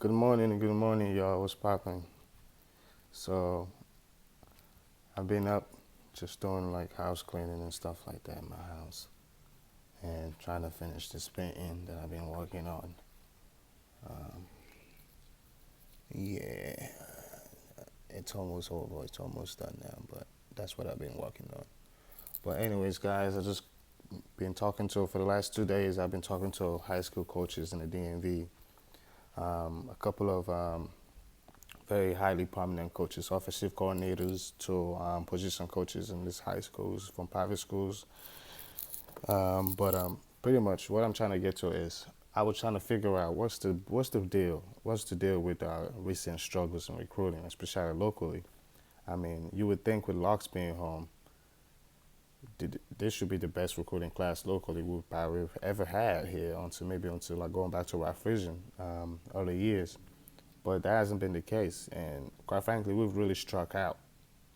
Good morning, y'all. What's poppin'? So I've been up just doing like house cleaning and stuff like that in my house, and trying to finish this painting that I've been working on. Um, yeah, it's almost over. It's almost done now, but that's what I've been working on. But anyways, guys, I just been talking to for the last 2 days. I've been talking to high school coaches in the DMV. A couple of very highly prominent coaches, offensive coordinators to position coaches in these high schools from private schools. But pretty much what I'm trying to get to is I was trying to figure out what's the deal with recent struggles in recruiting, especially locally. I mean, you would think with Locks being home, this should be the best recruiting class locally we've ever had here until like going back to our Frisian early years. But that hasn't been the case, and quite frankly, we've really struck out.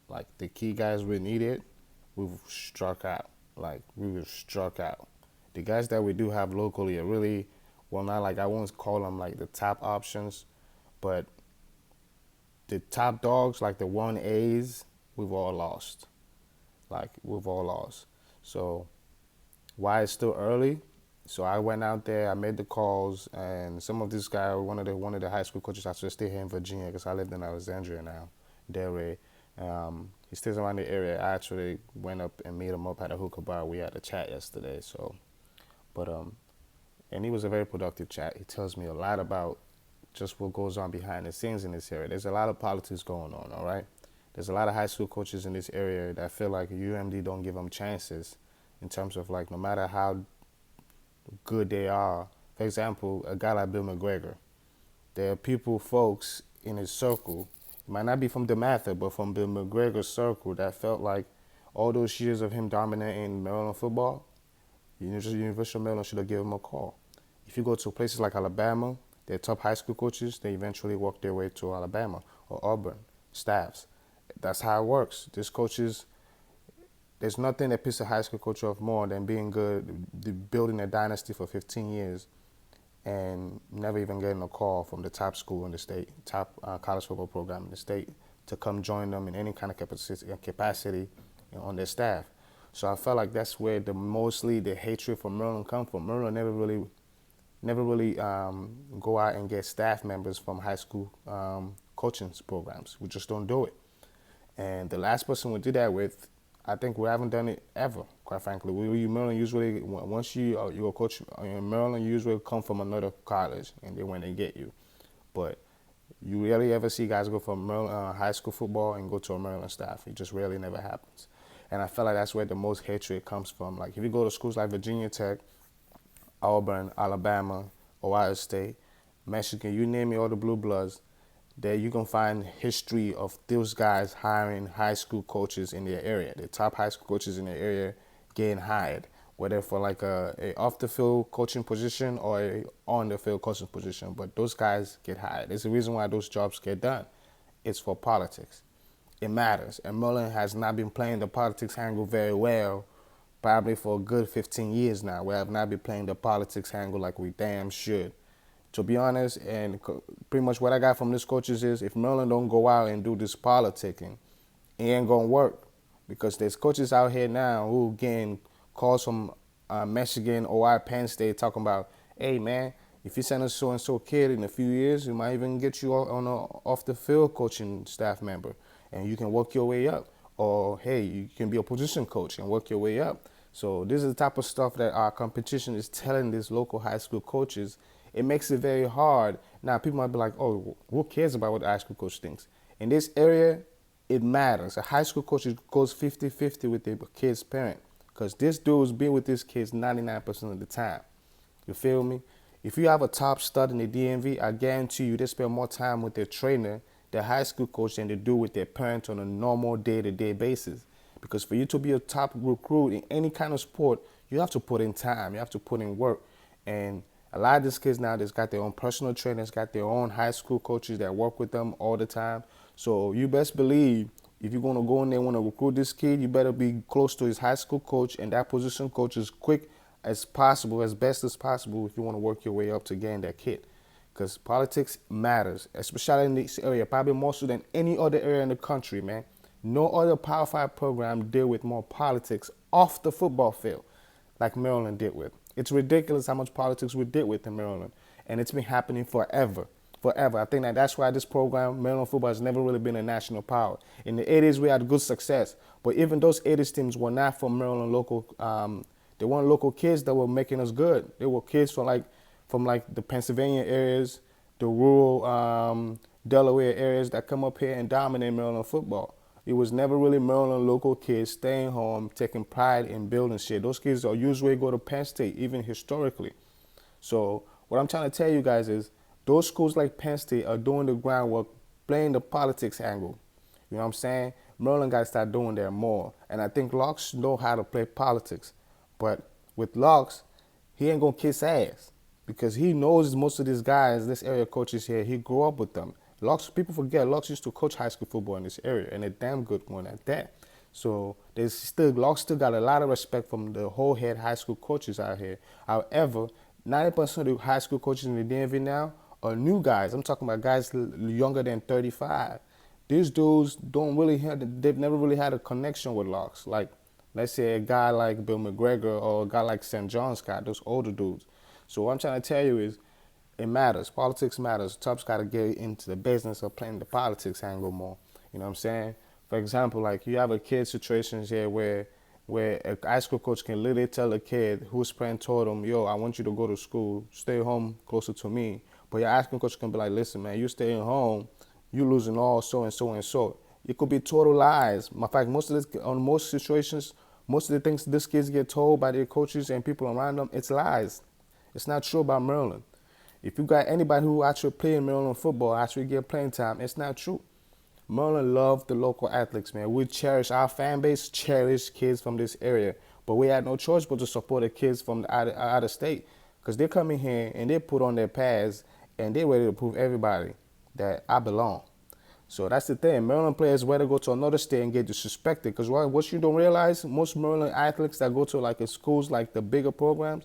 Like the key guys we needed, we've struck out. Like we've struck out. The guys that we do have locally are really, well, not like I won't call them like the top options, but the top dogs, like the 1As, we've all lost. Like we've all lost. So why it's still early? So I went out there, I made the calls, and some of this guy, one of the high school coaches, I to stay here in Virginia because I lived in Alexandria now, Delray. He stays around the area. I actually went up and meet him up at a hookah bar. We had a chat yesterday. But and he was a very productive chat. He tells me a lot about just what goes on behind the scenes in this area. There's a lot of politics going on. All right. There's a lot of high school coaches in this area that feel like UMD don't give them chances in terms of like no matter how good they are. For example, a guy like Bill McGregor. There are folks in his circle, it might not be from DeMatha, but from Bill McGregor's circle that felt like all those years of him dominating Maryland football, University of Maryland should have given him a call. If you go to places like Alabama, their top high school coaches, they eventually work their way to Alabama or Auburn staffs. That's how it works. These coaches, there's nothing that pisses a high school coach off more than being good, building a dynasty for 15 years and never even getting a call from the top school in the state, top college football program in the state to come join them in any kind of capacity on their staff. So I felt like that's where mostly the hatred for Maryland come from. Maryland never really go out and get staff members from high school coaching programs. We just don't do it. And the last person we did that with, I think we haven't done it ever, quite frankly. Maryland usually, once you're a coach in Maryland, you usually come from another college and they when they get you. But you rarely ever see guys go from Maryland, high school football and go to a Maryland staff. It just rarely never happens. And I feel like that's where the most hatred comes from. Like if you go to schools like Virginia Tech, Auburn, Alabama, Ohio State, Michigan, you name it, all the blue bloods, there you can find history of those guys hiring high school coaches in their area. The top high school coaches in their area getting hired, whether for like a off the field coaching position or a on the field coaching position. But those guys get hired. There's a reason why those jobs get done. It's for politics. It matters. And Mullen has not been playing the politics angle very well, probably for a good 15 years now. We have not been playing the politics angle like we damn should. To be honest, and pretty much what I got from this coaches is if Maryland don't go out and do this politicking, it ain't gonna work because there's coaches out here now who getting calls from Michigan or Penn State talking about, hey man, if you send a so and so kid in a few years, we might even get you on a off the field coaching staff member, and you can work your way up. Or hey, you can be a position coach and work your way up. So this is the type of stuff that our competition is telling these local high school coaches. It makes it very hard. Now people might be like, oh, who cares about what the high school coach thinks? In this area, it matters. A high school coach goes 50-50 with the kid's parent because this dude's been with these kids 99% of the time. You feel me? If you have a top stud in the DMV, I guarantee you they spend more time with their trainer, their high school coach, than they do with their parents on a normal day-to-day basis. Because for you to be a top recruit in any kind of sport, you have to put in time. You have to put in work. And a lot of these kids now, they've got their own personal trainers, got their own high school coaches that work with them all the time. So you best believe if you're going to go in there and want to recruit this kid, you better be close to his high school coach and that position coach as quick as possible, as best as possible if you want to work your way up to getting that kid. because politics matters, especially in this area, probably more so than any other area in the country, man. No other Power 5 program deal with more politics off the football field like Maryland did with. It's ridiculous how much politics we did with in Maryland, and it's been happening forever. Forever. I think that's why this program, Maryland football, has never really been a national power. In the 80s, we had good success, but even those 80s teams were not from Maryland local. They weren't local kids that were making us good. They were kids from the Pennsylvania areas, the rural Delaware areas that come up here and dominate Maryland football. It was never really Maryland local kids staying home, taking pride in building shit. Those kids are usually go to Penn State, even historically. So what I'm trying to tell you guys is those schools like Penn State are doing the groundwork, playing the politics angle. You know what I'm saying? Maryland got to start doing that more. And I think Locks know how to play politics. But with Locks, he ain't going to kiss ass because he knows most of these guys, this area coaches here, he grew up with them. Locks, people forget, Locks used to coach high school football in this area, and a damn good one at that. So Locks still got a lot of respect from the whole head high school coaches out here. However, 90% of the high school coaches in the DMV now are new guys. I'm talking about guys younger than 35. These dudes they've never really had a connection with Locks. Like, let's say a guy like Bill McGregor or a guy like St. John Scott, those older dudes. So what I'm trying to tell you is, it matters. Politics matters. Terps got to get into the business of playing the politics angle more. You know what I'm saying? For example, like you have a kid situations here where a high school coach can literally tell a kid who's playing told him, yo, I want you to go to school, stay home closer to me. But your high school coach can be like, listen, man, you staying home, you losing all so and so and so. It could be total lies. In fact, on most situations, most of the things these kids get told by their coaches and people around them, it's lies. It's not true about Maryland. If you got anybody who actually play in Maryland football, actually get playing time, it's not true. Maryland love the local athletes, man. We cherish, our fan base cherish kids from this area. But we had no choice but to support the kids from out of state. Because they come in here and they put on their pads and they're ready to prove everybody that I belong. So that's the thing. Maryland players rather go to another state and get disrespected. Because what you don't realize, most Maryland athletes that go to like schools like the bigger programs,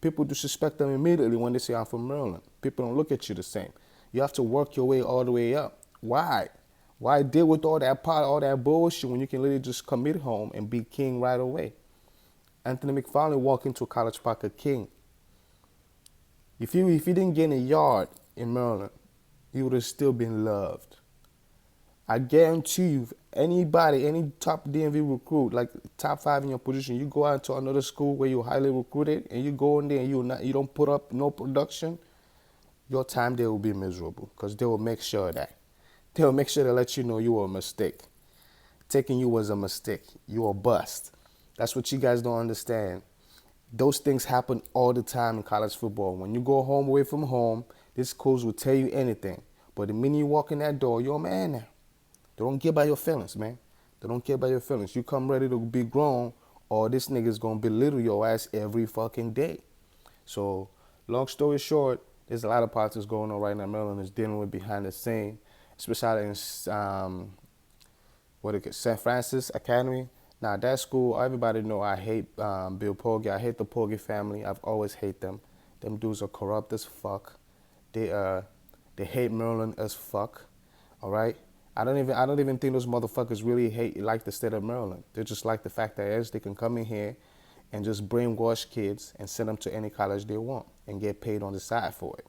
people disrespect them immediately when they say I'm from Maryland. People don't look at you the same. You have to work your way all the way up. Why? Why deal with all that bullshit when you can literally just commit home and be king right away? Anthony McFarland walked into College Park a king. If he didn't get in a yard in Maryland, he would have still been loved. I guarantee you, anybody, any top DMV recruit, like top 5 in your position, you go out to another school where you're highly recruited and you go in there and you don't put up no production, your time there will be miserable because they will make sure of that. They will make sure to let you know you were a mistake. Taking you was a mistake. You were a bust. That's what you guys don't understand. Those things happen all the time in college football. When you go home away from home, these schools will tell you anything. But the minute you walk in that door, you're a man now. They don't care about your feelings, man. They don't care about your feelings. You come ready to be grown, or this nigga's gonna belittle your ass every fucking day. So, long story short, there's a lot of politics going on right now. Maryland is dealing with behind the scene, especially in St. Francis Academy. Now that school, everybody know I hate Bill Poggi. I hate the Poggi family. I've always hate them. Them dudes are corrupt as fuck. They hate Maryland as fuck. All right. I don't even think those motherfuckers really like the state of Maryland. They just like the fact that they can come in here and just brainwash kids and send them to any college they want and get paid on the side for it.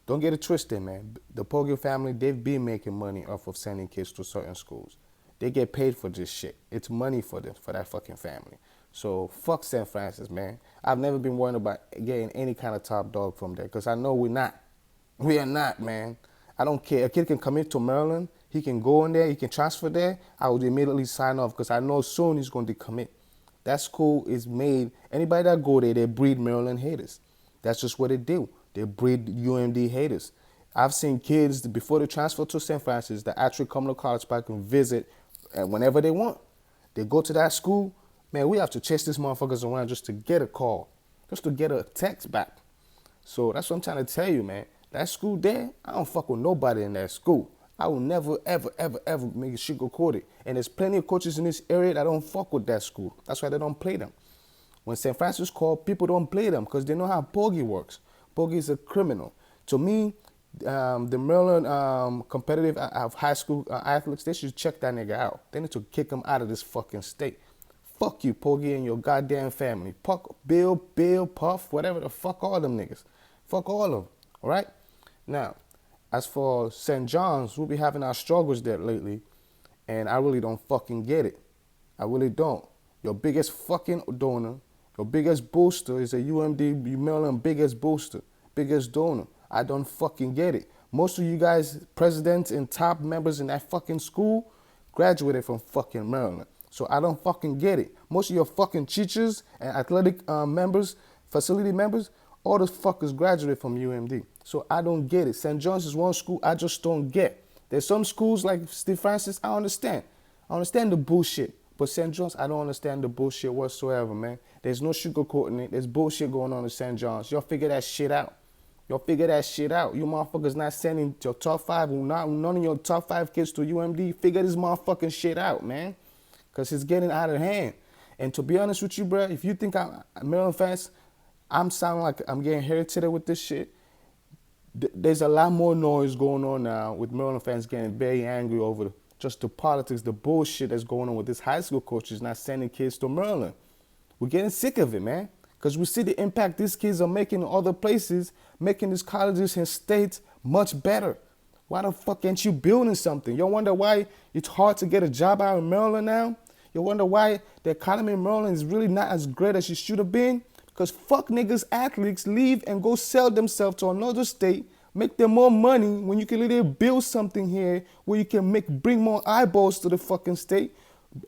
Don't get it twisted, man. The Poggi family, they've been making money off of sending kids to certain schools. They get paid for this shit. It's money for that fucking family. So fuck St. Francis, man. I've never been worried about getting any kind of top dog from there because I know we're not. We are not, man. I don't care. A kid can come into Maryland. He can go in there. He can transfer there. I would immediately sign off because I know soon he's going to decommit. That school is made. Anybody that go there, they breed Maryland haters. That's just what they do. They breed UMD haters. I've seen kids before they transfer to St. Francis that actually come to College Park and visit whenever they want. They go to that school. Man, we have to chase these motherfuckers around just to get a call, just to get a text back. So that's what I'm trying to tell you, man. That school there, I don't fuck with nobody in that school. I will never, ever, ever, ever make it sugarcoated. And there's plenty of coaches in this area that don't fuck with that school. That's why they don't play them. When St. Francis call, people don't play them because they know how Poggi works. Poggi is a criminal. To me, The Maryland competitive of high school athletes, they should check that nigga out. They need to kick him out of this fucking state. Fuck you, Poggy, and your goddamn family. Fuck Bill, Puff, whatever the fuck, all them niggas. Fuck all of them, all right? Now, as for St. John's, we'll be having our struggles there lately, and I really don't fucking get it. I really don't. Your biggest fucking donor, your biggest booster is a UMD Maryland biggest booster, biggest donor. I don't fucking get it. Most of you guys, presidents and top members in that fucking school, graduated from fucking Maryland. So I don't fucking get it. Most of your fucking teachers and athletic members, facility members, all the fuckers graduated from UMD. So I don't get it. St. John's is one school I just don't get. There's some schools like Steve Francis, I understand. I understand the bullshit. But St. John's, I don't understand the bullshit whatsoever, man. There's no sugarcoating it. There's bullshit going on in St. John's. Y'all figure that shit out. Y'all figure that shit out. You motherfuckers not sending your top five, none of your top 5 kids to UMD. Figure this motherfucking shit out, man. Because it's getting out of hand. And to be honest with you, bro, if you think I'm Maryland fans, I'm sounding like I'm getting irritated with this shit. There's a lot more noise going on now with Maryland fans getting very angry over just the politics, the bullshit that's going on with this high school coaches not sending kids to Maryland. We're getting sick of it, man. Because we see the impact these kids are making in other places, making these colleges and states much better. Why the fuck ain't you building something? You wonder why it's hard to get a job out in Maryland now? You wonder why the economy in Maryland is really not as great as it should have been? Because fuck niggas, athletes leave and go sell themselves to another state, make them more money when you can literally build something here where you can bring more eyeballs to the fucking state,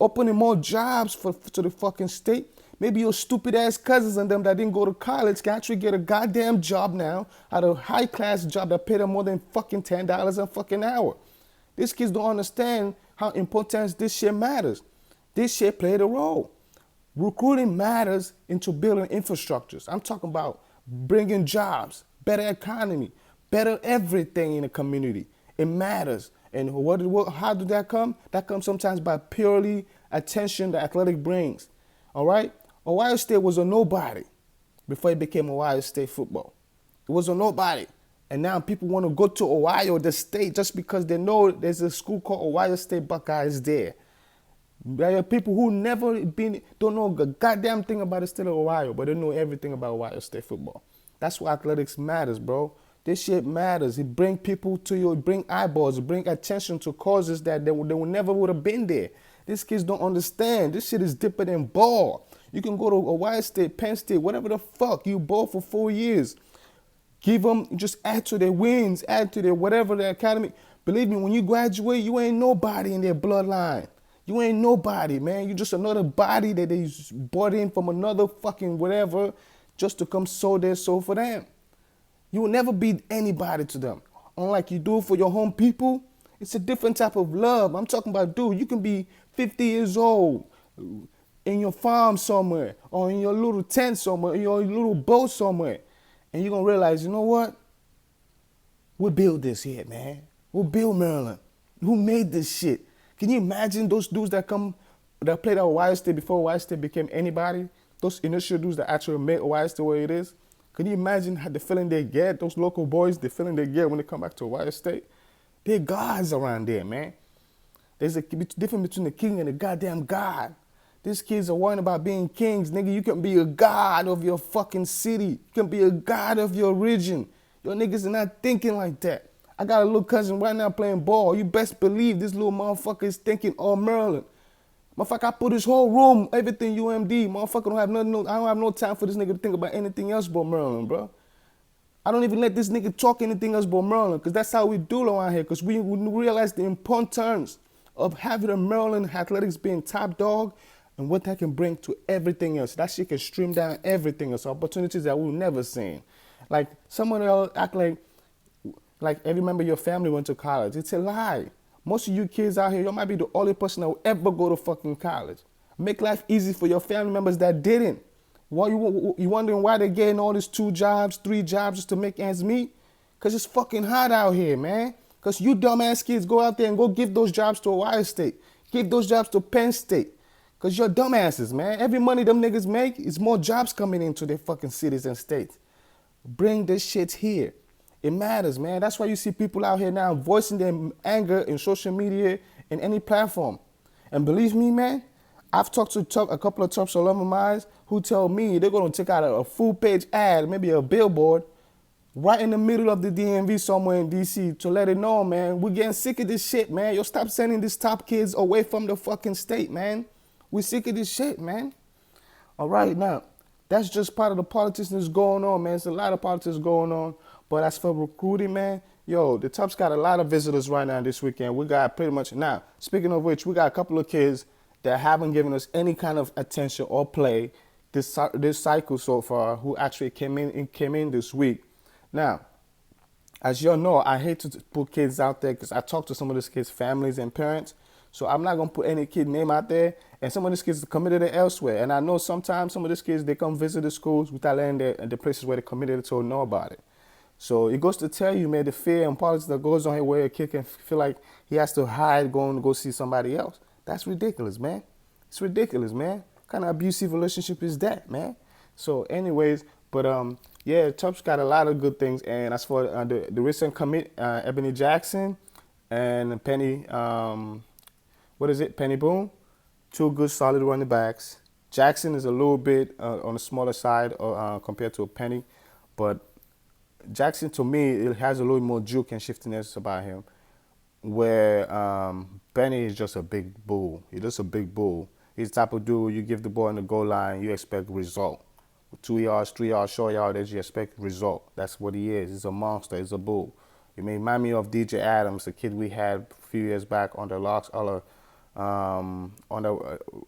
opening more jobs to the fucking state. Maybe your stupid ass cousins and them that didn't go to college can actually get a goddamn job now, at a high class job that pay them more than fucking $10 a fucking hour. These kids don't understand how important this shit matters. This shit played a role. Recruiting matters into building infrastructures. I'm talking about bringing jobs, better economy, better everything in the community. It matters. And how did that come? That comes sometimes by purely attention the athletic brings. All right? Ohio State was a nobody before it became Ohio State football. It was a nobody. And now people want to go to Ohio, the state, just because they know there's a school called Ohio State Buckeyes there. There are people who don't know a goddamn thing about the state of Ohio, but they know everything about Ohio State football. That's why athletics matters, bro. This shit matters. It brings people to you, it brings eyeballs, it brings attention to causes that they never would have been there. These kids don't understand. This shit is deeper than ball. You can go to Ohio State, Penn State, whatever the fuck. You ball for 4 years. Give them, just add to their wins, add to their whatever, their academy. Believe me, when you graduate, you ain't nobody in their bloodline. You ain't nobody, man. You just another body that they brought in from another fucking whatever just to come sow their soul for them. You will never be anybody to them. Unlike you do for your home people, it's a different type of love. I'm talking about, dude, you can be 50 years old in your farm somewhere or in your little tent somewhere, in your little boat somewhere. And you're going to realize, you know what? We'll build this here, man. We'll build Maryland. Who made this shit? Can you imagine those dudes that played at Ohio State before Ohio State became anybody? Those initial dudes that actually made Ohio State what it is? Can you imagine how the feeling they get, those local boys, the feeling they get when they come back to Ohio State? They're gods around there, man. There's a difference between the king and the goddamn god. These kids are worrying about being kings. Nigga, you can be a god of your fucking city. You can be a god of your region. Your niggas are not thinking like that. I got a little cousin right now playing ball. You best believe this little motherfucker is thinking, oh, Maryland. Motherfucker, I put his whole room, everything UMD. Motherfucker I don't have no time for this nigga to think about anything else but Maryland, bro. I don't even let this nigga talk anything else but Maryland, because that's how we do around here, because we realize the importance of having a Maryland athletics being top dog and what that can bring to everything else. That shit can stream down everything else, opportunities that we've never seen. Like, someone else act like every member of your family went to college. It's a lie. Most of you kids out here, you might be the only person that will ever go to fucking college. Make life easy for your family members that didn't. Why you wondering why they're getting all these 2 jobs, 3 jobs just to make ends meet? Because it's fucking hot out here, man. Because you dumbass kids go out there and go give those jobs to Ohio State. Give those jobs to Penn State. Because you're dumbasses, man. Every money them niggas make is more jobs coming into their fucking cities and states. Bring this shit here. It matters, man. That's why you see people out here now voicing their anger in social media in any platform. And believe me, man, I've talked to a couple of Terps alumni who tell me they're going to take out a full page ad, maybe a billboard, right in the middle of the DMV somewhere in DC to let it know, man, we're getting sick of this shit, man. Yo, stop sending these top kids away from the fucking state, man. We're sick of this shit, man. All right, now, that's just part of the politics that's going on, man. There's a lot of politics going on. But as for recruiting, man, yo, the Terps got a lot of visitors right now this weekend. We got pretty much, now, speaking of which, we got a couple of kids that haven't given us any kind of attention or play this cycle so far who actually came in this week. Now, as y'all know, I hate to put kids out there because I talk to some of these kids' families and parents. So I'm not going to put any kid name out there. And some of these kids are committed it elsewhere. And I know sometimes some of these kids, they come visit the schools without letting the places where they're committed to know about it. So it goes to tell you, man, the fear and politics that goes on here where a kid can feel like he has to hide going to go see somebody else. That's ridiculous, man. It's ridiculous, man. What kind of abusive relationship is that, man? So anyways, but yeah, Terps got a lot of good things. And as for the recent commit, Ebony Jackson and Penny, Penny Boone, two good solid running backs. Jackson is a little bit on the smaller side compared to Penny, but Jackson, to me, it has a little more juke and shiftiness about him, where Benny is just a big bull. He's just a big bull. He's the type of dude, you give the ball on the goal line, you expect result. 2 yards, 3 yards, short yardage, you expect result. That's what he is. He's a monster. He's a bull. He may remind me of DJ Adams, the kid we had a few years back on the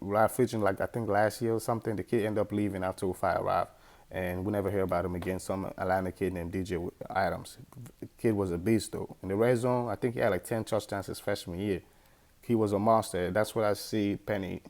Ralph Fiction, like I think last year or something. The kid ended up leaving after Fire arrived, and we never hear about him again. Some Atlanta kid named DJ Adams. The kid was a beast though. In the red zone, I think he had like 10 touchdowns his freshman year. He was a monster. That's what I see Penny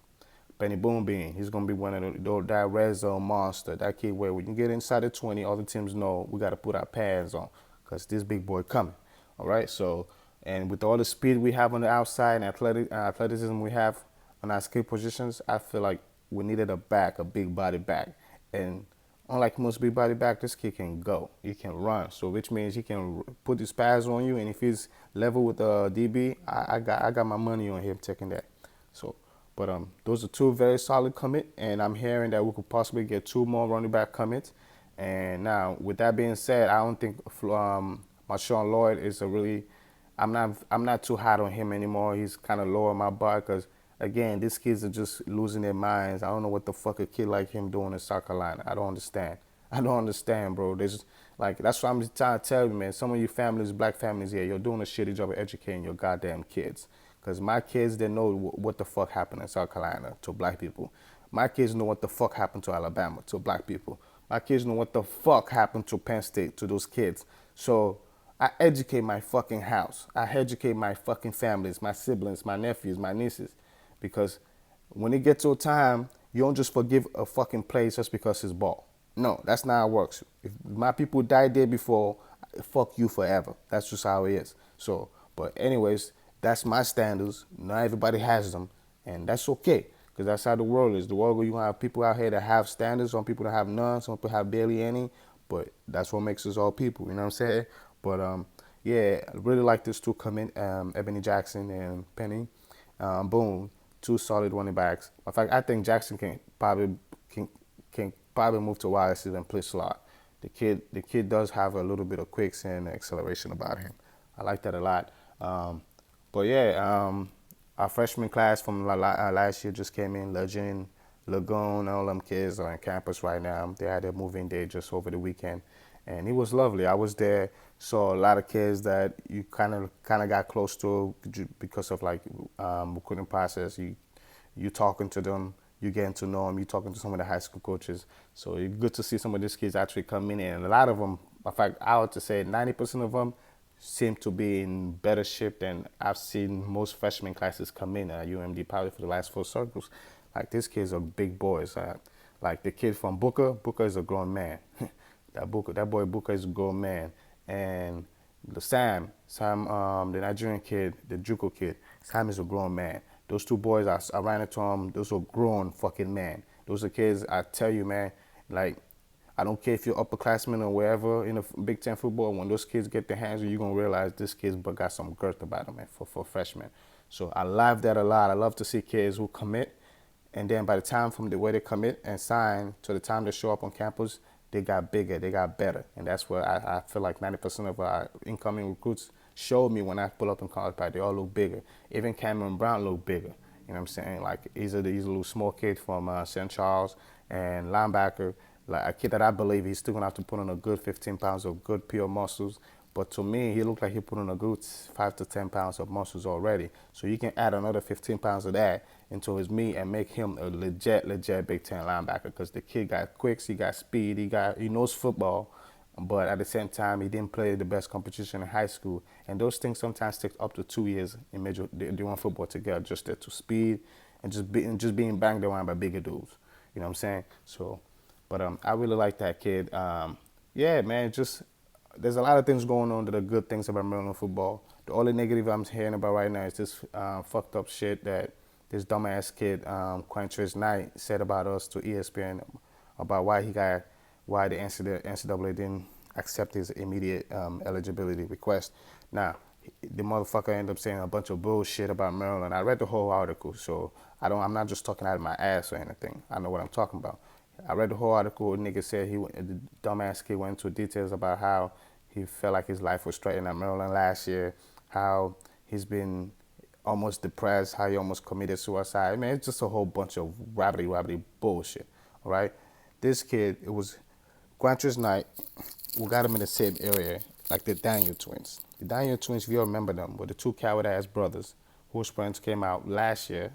Boone being. He's gonna be one of that red zone monster. That kid where when you get inside the 20, all the teams know we gotta put our pads on, cause this big boy coming. All right, so. And with all the speed we have on the outside and athleticism we have on our skill positions, I feel like we needed a big body back. And unlike most big body back, this kid can go. He can run. So which means he can put his pads on you. And if he's level with the DB, I got my money on him taking that. So, but those are two very solid commit. And I'm hearing that we could possibly get 2 more running back commits. And now, with that being said, I don't think Marshawn Lloyd is a really... I'm not too hot on him anymore. He's kind of lower my bar because, again, these kids are just losing their minds. I don't know what the fuck a kid like him doing in South Carolina. I don't understand, bro. There's like, that's what I'm trying to tell you, man. Some of you families, black families here, you're doing a shitty job of educating your goddamn kids. Because my kids, they know what the fuck happened in South Carolina to black people. My kids know what the fuck happened to Alabama to black people. My kids know what the fuck happened to Penn State to those kids. So I educate my fucking house. I educate my fucking families, my siblings, my nephews, my nieces. Because when it gets to a time, you don't just forgive a fucking place just because it's ball. No, that's not how it works. If my people died there before, fuck you forever. That's just how it is. So, but anyways, that's my standards. Not everybody has them. And that's okay. Because that's how the world is. The world where you have people out here that have standards, some people that have none, some people have barely any. But that's what makes us all people. You know what I'm saying? But yeah, I really like this two come in, Ebony Jackson and Penny Boone, 2 solid running backs. In fact, I think Jackson can probably move to wide receiver and play slot. The kid does have a little bit of quicksand acceleration about him. I like that a lot. But yeah, our freshman class from last year just came in. Legend, Lagoon, all them kids are on campus right now. They had their moving day just over the weekend. And it was lovely. I was there, saw a lot of kids that you kind of got close to because of like recruiting process. You talking to them, you getting to know them, you talking to some of the high school coaches. So it's good to see some of these kids actually come in. And a lot of them, in fact, I would say 90% of them seem to be in better shape than I've seen most freshman classes come in at UMD probably for the last 4 circles. Like these kids are big boys. Like the kid from Booker is a grown man. That boy Booker is a grown man. And Sam, the Nigerian kid, the Juco kid, Sam is a grown man. Those 2 boys, I ran into them, those are grown fucking men. Those are kids, I tell you, man, like, I don't care if you're upperclassmen or wherever in the Big Ten football. When those kids get their hands, you're gonna realize this kid's but got some girth about him, man, for freshmen. So I love that a lot. I love to see kids who commit, and then by the time from the way they commit and sign to the time they show up on campus, they got bigger, they got better, and that's where I feel like 90% of our incoming recruits showed me when I pull up in college park. They all look bigger. Even Cameron Brown look bigger. You know what I'm saying? Like he's a little small kid from St. Charles and linebacker, like a kid that I believe he's still gonna have to put on a good 15 pounds of good pure muscles. But to me, he looked like he put on a good 5 to 10 pounds of muscles already. So you can add another 15 pounds of that into his meat and make him a legit Big Ten linebacker. Because the kid got quicks, he got speed, he knows football. But at the same time, he didn't play the best competition in high school. And those things sometimes take up to 2 years in major doing football to get adjusted to speed and just being banged around by bigger dudes. You know what I'm saying? So, but I really like that kid. Yeah, man, just there's a lot of things going on that are good things about Maryland football. The only negative I'm hearing about right now is this fucked up shit that this dumbass kid, Quantrish Knight, said about us to ESPN about why the NCAA didn't accept his immediate eligibility request. Now, the motherfucker ended up saying a bunch of bullshit about Maryland. I read the whole article, so I'm not just talking out of my ass or anything. I know what I'm talking about. I read the whole article. Nigga said the dumbass kid went into details about how he felt like his life was threatened at Maryland last year, how he's been almost depressed, how he almost committed suicide. Man, it's just a whole bunch of rabbity bullshit. All right, this kid, it was Quantrish Knight. We got him in the same area, like the Daniel twins. The Daniel twins, if you remember them, were the two coward-ass brothers whose parents came out last year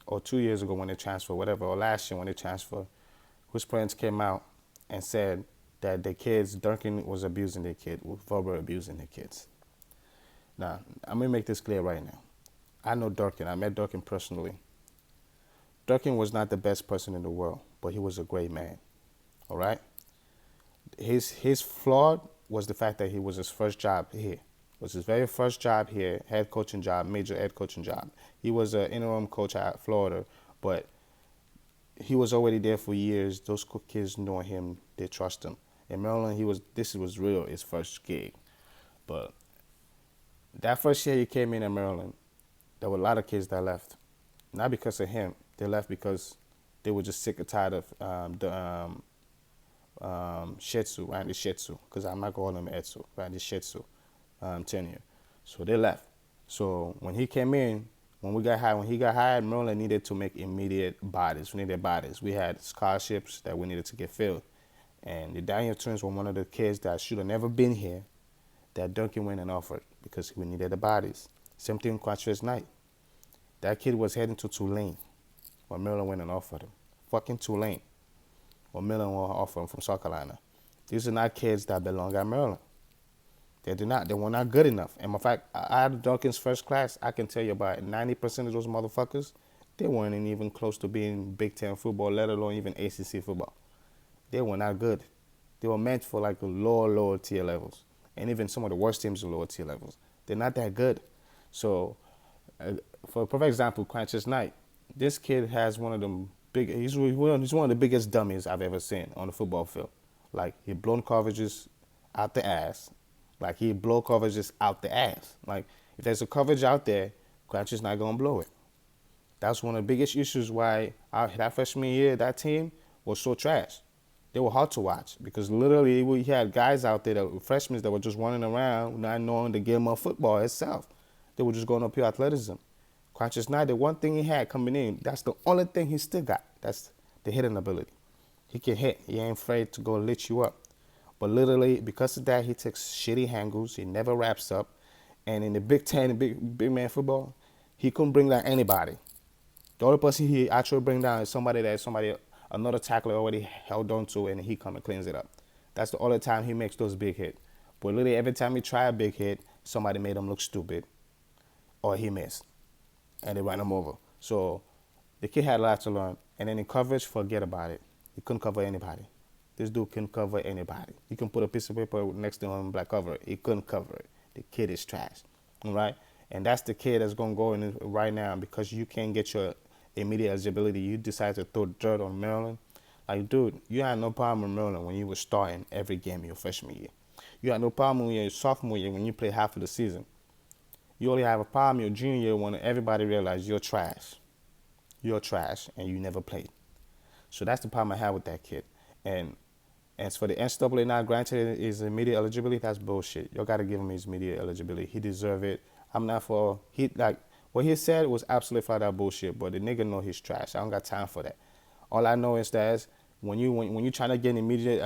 or 2 years ago when they transferred, whatever, or last year when they transferred, whose parents came out and said that the kids, Durkin was abusing their kid, was verbal abusing their kids. Now, I'm going to make this clear right now. I know Durkin. I met Durkin personally. Durkin was not the best person in the world, but he was a great man, all right? His flaw was the fact that he was his first job here. It was his very first job here, head coaching job, major head coaching job. He was an interim coach at Florida, but he was already there for years. Those kids know him, they trust him. In Maryland, this was real, his first gig. But that first year he came in Maryland, there were a lot of kids that left. Not because of him. They left because they were just sick and tired of Randy Shetsu, because I'm not calling him Etsu, Randy Shetsu tenure. So they left. So when he came in, when he got hired, Maryland needed to make immediate bodies. We needed bodies. We had scholarships that we needed to get filled. And the Daniel twins were one of the kids that should have never been here that Duncan went and offered because we needed the bodies. Same thing with Quantrish Knight. That kid was heading to Tulane when Maryland went and offered him. Fucking Tulane. Or Maryland went and offered him from South Carolina. These are not kids that belong at Maryland. They did not. They were not good enough. And in fact, out of Duncan's first class, I can tell you about 90% of those motherfuckers, they weren't even close to being Big Ten football, let alone even ACC football. They were not good. They were meant for like the lower tier levels. And even some of the worst teams are lower tier levels. They're not that good. So, for a perfect example, Quantrish Knight, this kid has one of them big, he's one of the biggest dummies I've ever seen on the football field. Like, he blown coverages out the ass. Like, he blow coverages out the ass. Like, if there's a coverage out there, Quantrish not going to blow it. That's one of the biggest issues why that freshman year, that team was so trash. They were hard to watch because literally we had guys out there, that were freshmen that were just running around, not knowing the game of football itself. They were just going up pure athleticism. Quantrish Knight, the one thing he had coming in, that's the only thing he still got. That's the hitting ability. He can hit. He ain't afraid to go lit you up. But literally, because of that, he takes shitty angles. He never wraps up. And in the Big Ten, big man football, he couldn't bring down anybody. The only person he actually bring down is another tackler already held on to, and he come and cleans it up. That's the only time he makes those big hits. But literally, every time he try a big hit, somebody made him look stupid, or he missed, and they ran him over. So the kid had a lot to learn. And then in coverage, forget about it. He couldn't cover anybody. This dude couldn't cover anybody. You can put a piece of paper next to him, black cover it. He couldn't cover it. The kid is trash, all right? And that's the kid that's going to go in right now because you can't get your immediate eligibility. You decide to throw dirt on Maryland. Like, dude, you had no problem in Maryland when you were starting every game your freshman year. You had no problem in your sophomore year when you played half of the season. You only have a problem your junior year when everybody realized you're trash. You're trash and you never played. So that's the problem I have with that kid. And as for the NCAA not granted his immediate eligibility, that's bullshit. Y'all gotta give him his immediate eligibility. He deserve it. I'm not for he like what he said was absolutely flat out bullshit. But the nigga know he's trash. I don't got time for that. All I know is that when you trying to get immediate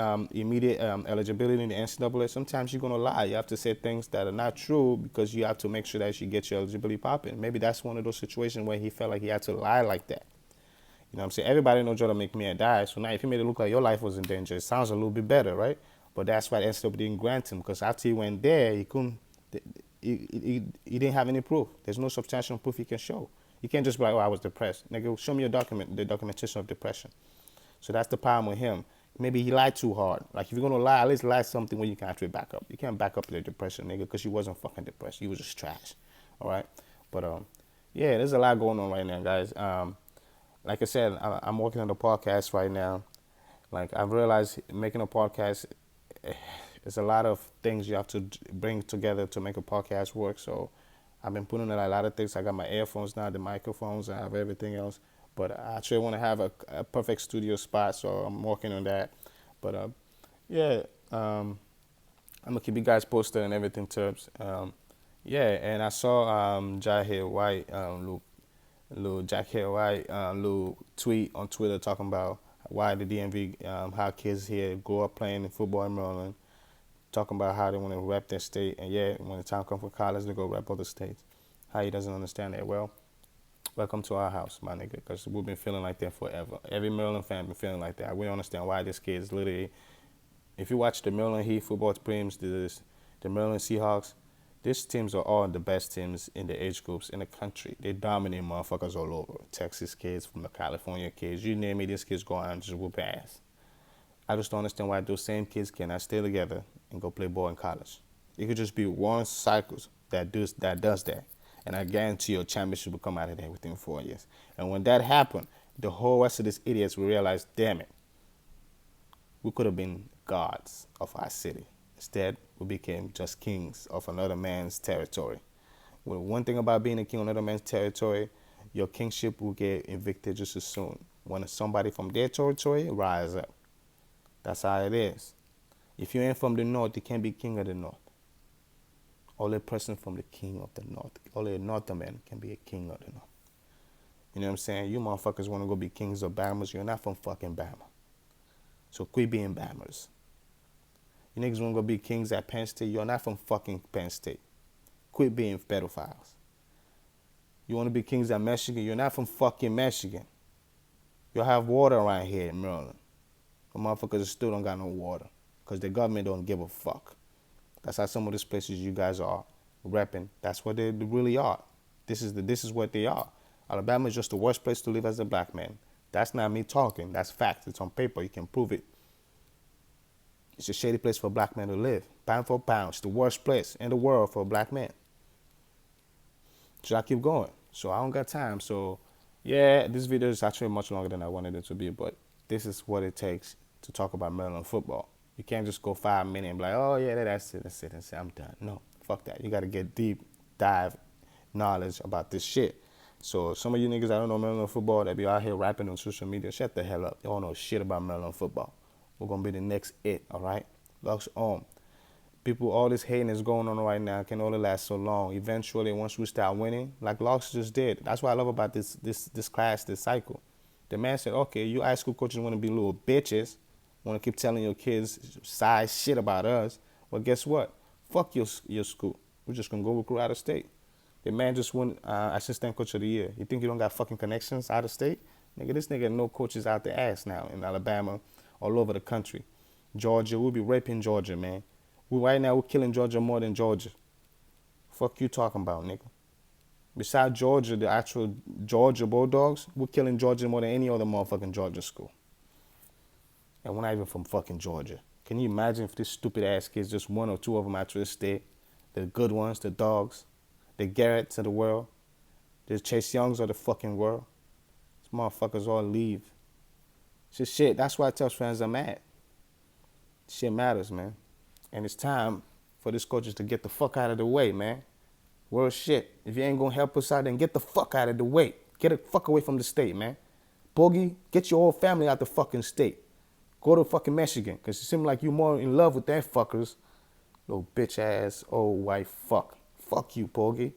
eligibility in the NCAA, sometimes you're gonna lie. You have to say things that are not true because you have to make sure that you get your eligibility popping. Maybe that's one of those situations where he felt like he had to lie like that. You know what I'm saying? Everybody knows Jordan McMahon died. So now if you made it look like your life was in danger, it sounds a little bit better, right? But that's why the NCAA didn't grant him because after he went there, he couldn't. He didn't have any proof. There's no substantial proof he can show. You can't just be like, "Oh, I was depressed." Nigga, show me the documentation of depression. So that's the problem with him. Maybe he lied too hard. Like if you're gonna lie, at least lie something where you can actually back up. You can't back up the depression, nigga, because you wasn't fucking depressed. You was just trash. All right. But yeah, there's a lot going on right now, guys. Like I said, I'm working on the podcast right now. Like I've realized making a podcast, there's a lot of things you have to bring together to make a podcast work. So I've been putting in a lot of things. I got my earphones now, the microphones, I have everything else. But I actually want to have a perfect studio spot, so I'm working on that. But yeah, I'm gonna keep you guys posted and everything, Terps. Yeah, and I saw Jahir White, little Jack Hill, right? Little tweet on Twitter talking about why the DMV, how kids here grow up playing football in Maryland, talking about how they want to rep their state, and yeah, when the time comes for college, they go rep other states. How he doesn't understand that? Well, welcome to our house, my nigga, because we've been feeling like that forever. Every Maryland fan been feeling like that. We don't understand why this kid is literally. If you watch the Maryland Heat football teams, the Maryland Seahawks, these teams are all the best teams in the age groups in the country. They dominate motherfuckers all over. Texas kids, from the California kids, you name it, these kids go out and just whoop ass. I just don't understand why those same kids cannot stay together and go play ball in college. It could just be one cycle that does that. And I guarantee you a championship will come out of there within 4 years. And when that happened, the whole rest of these idiots will realize, damn it, we could have been gods of our city. Instead, we became just kings of another man's territory. Well, one thing about being a king of another man's territory, your kingship will get evicted just as soon. When somebody from their territory rise up. That's how it is. If you ain't from the north, you can't be king of the north. Only person from the king of the north, only a northerman can be a king of the north. You know what I'm saying? You motherfuckers want to go be kings of Bammers. You're not from fucking Bama. So quit being Bammers. You niggas want to go be kings at Penn State. You're not from fucking Penn State. Quit being pedophiles. You want to be kings at Michigan. You're not from fucking Michigan. You'll have water around here in Maryland. The motherfuckers still don't got no water because the government don't give a fuck. That's how some of these places you guys are repping. That's what they really are. This is what they are. Alabama is just the worst place to live as a black man. That's not me talking. That's fact. It's on paper. You can prove it. It's a shady place for a black man to live. Pound for pound. It's the worst place in the world for a black man. So I keep going. So I don't got time. So yeah, this video is actually much longer than I wanted it to be, but this is what it takes to talk about Maryland football. You can't just go 5 minutes and be like, oh yeah, that's it, and say I'm done. No, fuck that. You got to get deep dive knowledge about this shit. So some of you niggas that don't know Maryland football that be out here rapping on social media, shut the hell up. You don't know shit about Maryland football. We're going to be the next it, all right? Lux on. People, all this hating is going on right now can only last so long. Eventually, once we start winning, like Lux just did. That's what I love about this class, this cycle. The man said, okay, you high school coaches want to be little bitches, want to keep telling your kids size shit about us. Well, guess what? Fuck your school. We're just going to go recruit out of state. The man just won assistant coach of the year. You think you don't got fucking connections out of state? Nigga, this nigga know coaches out the ass now in Alabama, all over the country. Georgia, we'll be raping Georgia, man. Right now, we're killing Georgia more than Georgia. Fuck you talking about, nigga. Besides Georgia, the actual Georgia Bulldogs, we're killing Georgia more than any other motherfucking Georgia school. And we're not even from fucking Georgia. Can you imagine if these stupid ass kids, just one or two of them actually stay? The good ones, the dogs, the Garretts of the world, the Chase Youngs of the fucking world. These motherfuckers all leave. Just shit. That's why Terps fans are mad. Shit matters, man. And it's time for these coaches to get the fuck out of the way, man. Real shit. If you ain't gonna help us out, then get the fuck out of the way. Get the fuck away from the state, man. Boogie, get your whole family out the fucking state. Go to fucking Michigan, because it seems like you're more in love with them fuckers. Little bitch ass old white fuck. Fuck you, Boogie.